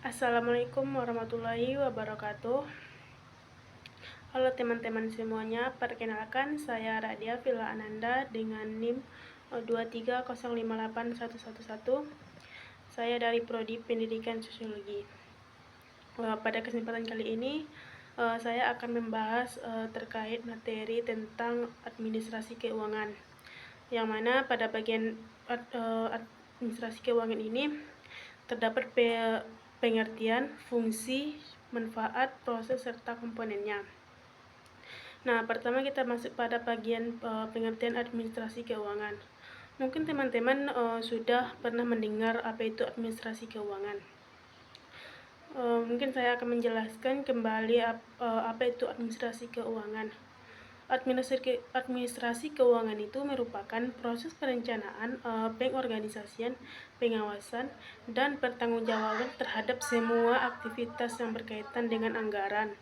Assalamualaikum warahmatullahi wabarakatuh. Halo teman-teman semuanya, perkenalkan saya Radia Villa Ananda dengan NIM 2305811. Saya dari Prodi Pendidikan Sosiologi. Pada kesempatan kali ini saya akan membahas terkait materi tentang administrasi keuangan, yang mana pada bagian administrasi keuangan ini terdapat pengertian, fungsi, manfaat, proses, serta komponennya. Nah, pertama kita masuk pada bagian pengertian administrasi keuangan. Mungkin teman-teman sudah pernah mendengar apa itu administrasi keuangan. Mungkin saya akan menjelaskan kembali apa itu administrasi keuangan. Administrasi keuangan itu merupakan proses perencanaan, pengorganisasian, pengawasan, dan pertanggungjawaban terhadap semua aktivitas yang berkaitan dengan anggaran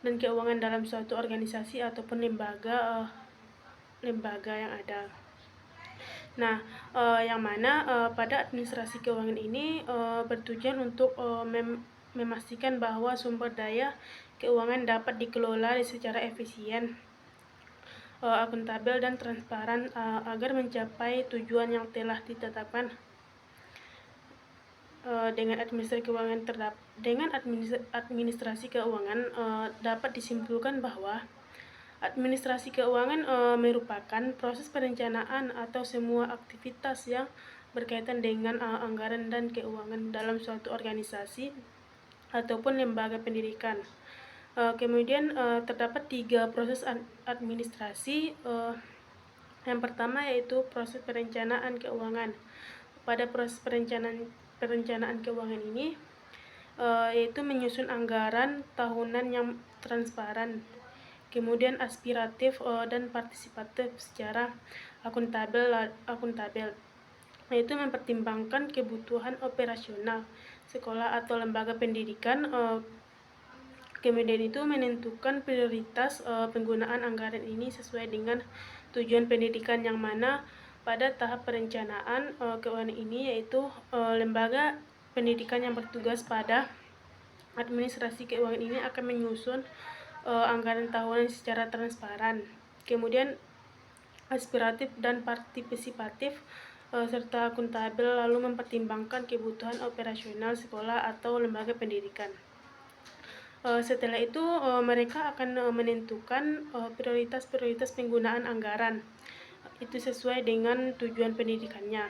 dan keuangan dalam suatu organisasi ataupun lembaga yang ada. Nah, yang mana pada administrasi keuangan ini bertujuan untuk memastikan bahwa sumber daya keuangan dapat dikelola secara efisien, akuntabel, dan transparan agar mencapai tujuan yang telah ditetapkan. Dengan administrasi keuangan dapat disimpulkan bahwa administrasi keuangan merupakan proses perencanaan atau semua aktivitas yang berkaitan dengan anggaran dan keuangan dalam suatu organisasi ataupun lembaga pendidikan. Kemudian terdapat 3 proses administrasi. Yang pertama yaitu proses perencanaan keuangan. Pada proses perencanaan keuangan ini yaitu menyusun anggaran tahunan yang transparan, kemudian aspiratif dan partisipatif secara akuntabel, yaitu mempertimbangkan kebutuhan operasional sekolah atau lembaga pendidikan. Kemudian itu menentukan prioritas penggunaan anggaran ini sesuai dengan tujuan pendidikan, yang mana pada tahap perencanaan keuangan ini yaitu lembaga pendidikan yang bertugas pada administrasi keuangan ini akan menyusun anggaran tahunan secara transparan, kemudian aspiratif dan partisipatif serta akuntabel, lalu mempertimbangkan kebutuhan operasional sekolah atau lembaga pendidikan. Setelah itu mereka akan menentukan prioritas penggunaan anggaran itu sesuai dengan tujuan pendidikannya.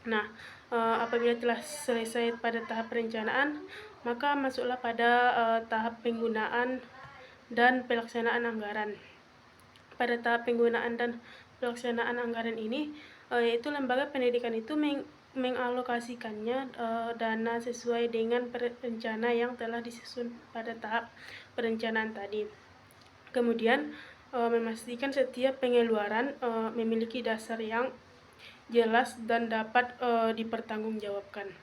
Nah, apabila telah selesai pada tahap perencanaan, maka masuklah pada tahap penggunaan dan pelaksanaan anggaran. Pada tahap penggunaan dan pelaksanaan anggaran ini yaitu lembaga pendidikan itu mengalokasikannya dana sesuai dengan rencana yang telah disusun pada tahap perencanaan tadi. Kemudian memastikan setiap pengeluaran memiliki dasar yang jelas dan dapat dipertanggungjawabkan.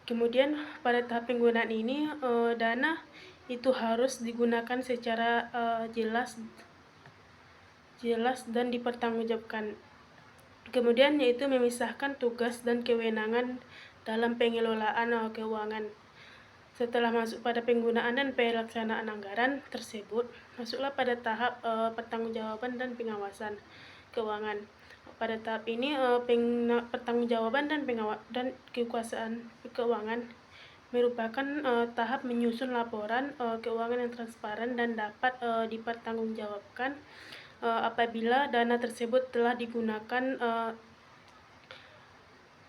Kemudian pada tahap penggunaan ini dana itu harus digunakan secara jelas dan dipertanggungjawabkan. Kemudian yaitu memisahkan tugas dan kewenangan dalam pengelolaan keuangan. Setelah masuk pada penggunaan dan pelaksanaan anggaran tersebut, masuklah pada tahap pertanggungjawaban dan pengawasan keuangan. Pada tahap ini pertanggungjawaban dan kekuasaan keuangan merupakan tahap menyusun laporan keuangan yang transparan dan dapat dipertanggungjawabkan apabila dana tersebut telah digunakan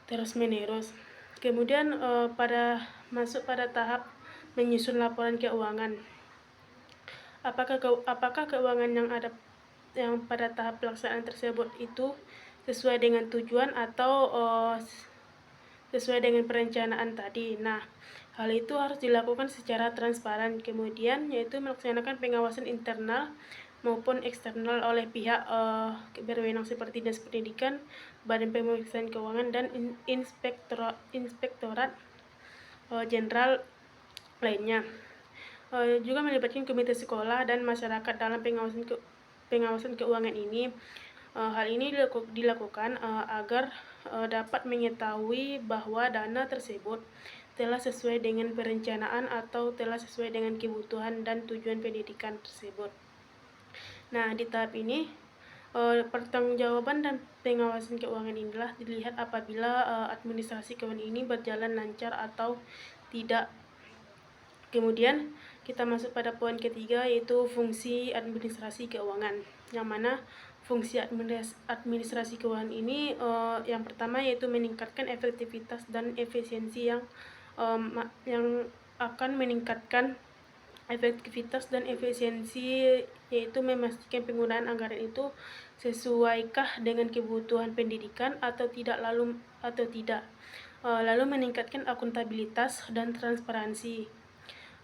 terus-menerus. Kemudian masuk pada tahap menyusun laporan keuangan. Apakah keuangan yang pada tahap pelaksanaan tersebut itu sesuai dengan tujuan atau sesuai dengan perencanaan tadi. Nah, hal itu harus dilakukan secara transparan. Kemudian yaitu melaksanakan pengawasan internal maupun eksternal oleh pihak berwenang seperti Dinas Pendidikan, Badan Pemeriksaan Keuangan, dan Inspektorat Jenderal lainnya. Juga melibatkan komite sekolah dan masyarakat dalam pengawasan keuangan ini. Hal ini dilakukan agar dapat mengetahui bahwa dana tersebut telah sesuai dengan perencanaan atau telah sesuai dengan kebutuhan dan tujuan pendidikan tersebut. Nah, di tahap ini pertanggungjawaban dan pengawasan keuangan inilah dilihat apabila administrasi keuangan ini berjalan lancar atau tidak. Kemudian kita masuk pada poin ketiga, yaitu fungsi administrasi keuangan, yang mana fungsi administrasi keuangan ini yang pertama yaitu meningkatkan efektivitas dan efisiensi yang akan meningkatkan efektivitas dan efisiensi, yaitu memastikan penggunaan anggaran itu sesuaikah dengan kebutuhan pendidikan atau tidak, lalu meningkatkan akuntabilitas dan transparansi.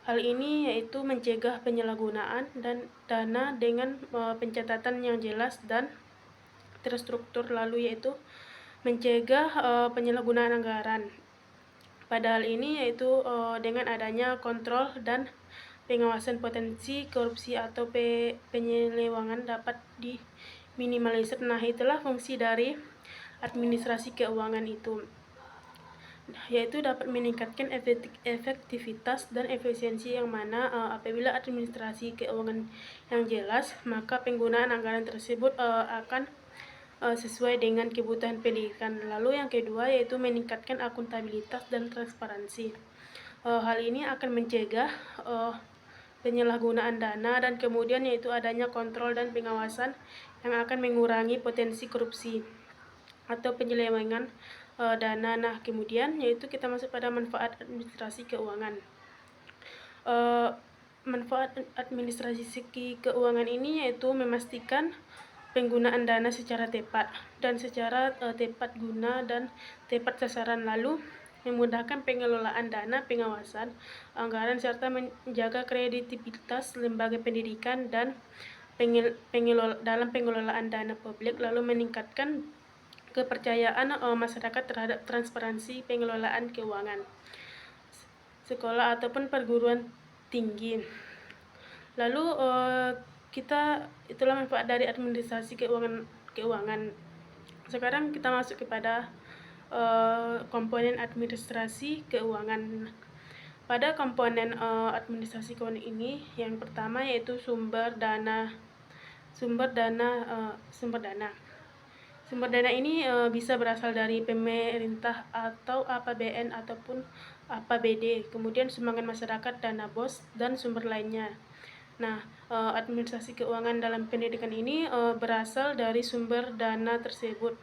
Hal ini yaitu mencegah penyalahgunaan dan dana dengan pencatatan yang jelas dan terstruktur, lalu yaitu mencegah penyalahgunaan anggaran. Pada hal ini yaitu dengan adanya kontrol dan pengawasan potensi korupsi atau penyelewengan dapat diminimalisir. Nah, itulah fungsi dari administrasi keuangan itu, yaitu dapat meningkatkan efektivitas dan efisiensi, yang mana apabila administrasi keuangan yang jelas, maka penggunaan anggaran tersebut akan sesuai dengan kebutuhan pendidikan. Lalu yang kedua yaitu meningkatkan akuntabilitas dan transparansi. Hal ini akan mencegah penyalahgunaan dana, dan kemudian yaitu adanya kontrol dan pengawasan yang akan mengurangi potensi korupsi atau penyelewengan dana. Nah, kemudian yaitu kita masuk pada manfaat administrasi keuangan. Manfaat administrasi keuangan ini yaitu memastikan penggunaan dana secara tepat guna dan tepat sasaran, lalu memudahkan pengelolaan dana, pengawasan anggaran, serta menjaga kredibilitas lembaga pendidikan dan dalam pengelolaan dana publik, lalu meningkatkan kepercayaan masyarakat terhadap transparansi pengelolaan keuangan sekolah ataupun perguruan tinggi. Lalu itulah manfaat dari administrasi keuangan. Sekarang kita masuk kepada komponen administrasi keuangan. Pada komponen administrasi keuangan ini, yang pertama yaitu sumber dana. Sumber dana ini bisa berasal dari pemerintah atau APBN ataupun APBD, kemudian sumbangan masyarakat, dana BOS, dan sumber lainnya. Nah, administrasi keuangan dalam pendidikan ini berasal dari sumber dana tersebut.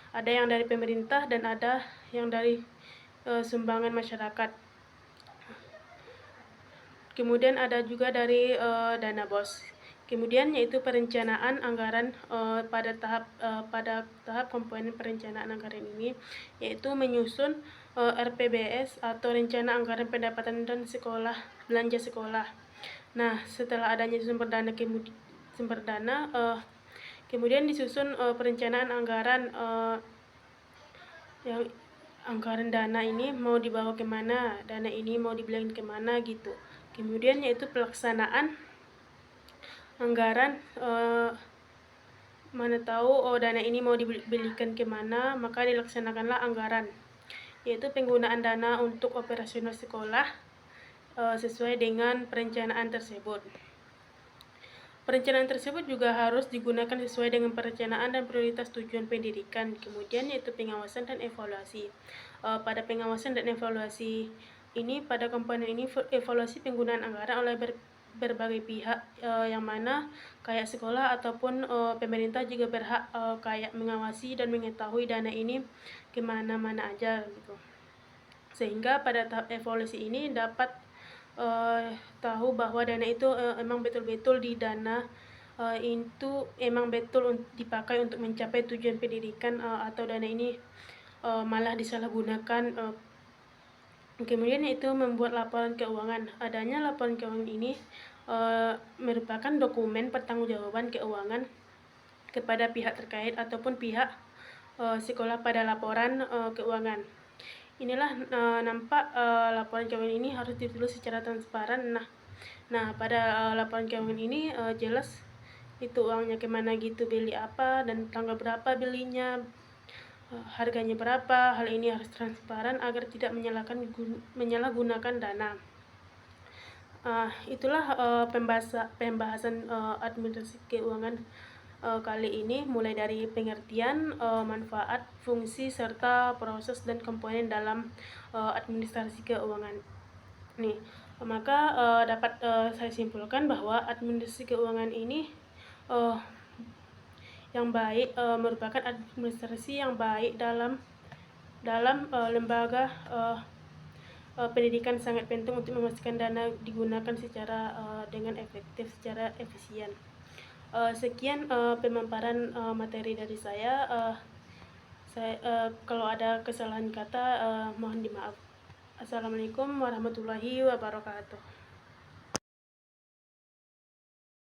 Ada yang dari pemerintah dan ada yang dari sumbangan masyarakat. Kemudian ada juga dari dana BOS. Kemudian yaitu perencanaan anggaran. Pada tahap komponen perencanaan anggaran ini yaitu menyusun RPBS atau rencana anggaran pendapatan dan belanja sekolah. Nah, setelah adanya sumber dana, kemudian disusun perencanaan anggaran, yang anggaran dana ini mau dibawa kemana, dana ini mau dibelanjakan kemana gitu. Kemudian yaitu pelaksanaan anggaran, mana tahu dana ini mau dibelikan kemana, maka dilaksanakanlah anggaran, yaitu penggunaan dana untuk operasional sekolah sesuai dengan perencanaan tersebut. Perencanaan tersebut juga harus digunakan sesuai dengan perencanaan dan prioritas tujuan pendidikan. Kemudian yaitu pengawasan dan evaluasi. Pada pengawasan dan evaluasi ini, pada komponen ini evaluasi penggunaan anggaran oleh berbagai pihak, yang mana kayak sekolah ataupun pemerintah juga berhak kayak mengawasi dan mengetahui dana ini kemana-mana aja gitu. Sehingga pada tahap evaluasi ini dapat tahu bahwa dana itu emang betul-betul itu emang betul dipakai untuk mencapai tujuan pendidikan, atau dana ini malah disalahgunakan. Kemudian itu membuat laporan keuangan. Adanya laporan keuangan ini merupakan dokumen pertanggungjawaban keuangan kepada pihak terkait ataupun pihak sekolah pada laporan keuangan. Inilah nampak laporan keuangan ini harus ditulis secara transparan. Nah, pada laporan keuangan ini jelas itu uangnya kemana gitu, beli apa dan tanggal berapa belinya, harganya berapa. Hal ini harus transparan agar tidak menyalahgunakan dana. Itulah pembahasan administrasi keuangan kali ini, mulai dari pengertian, manfaat, fungsi, serta proses dan komponen dalam administrasi keuangan. Maka dapat saya simpulkan bahwa administrasi keuangan ini yang baik merupakan administrasi yang baik dalam lembaga pendidikan sangat penting untuk memastikan dana digunakan secara dengan efektif, secara efisien. Sekian pemaparan materi dari saya. Kalau ada kesalahan kata mohon dimaaf. Assalamualaikum warahmatullahi wabarakatuh.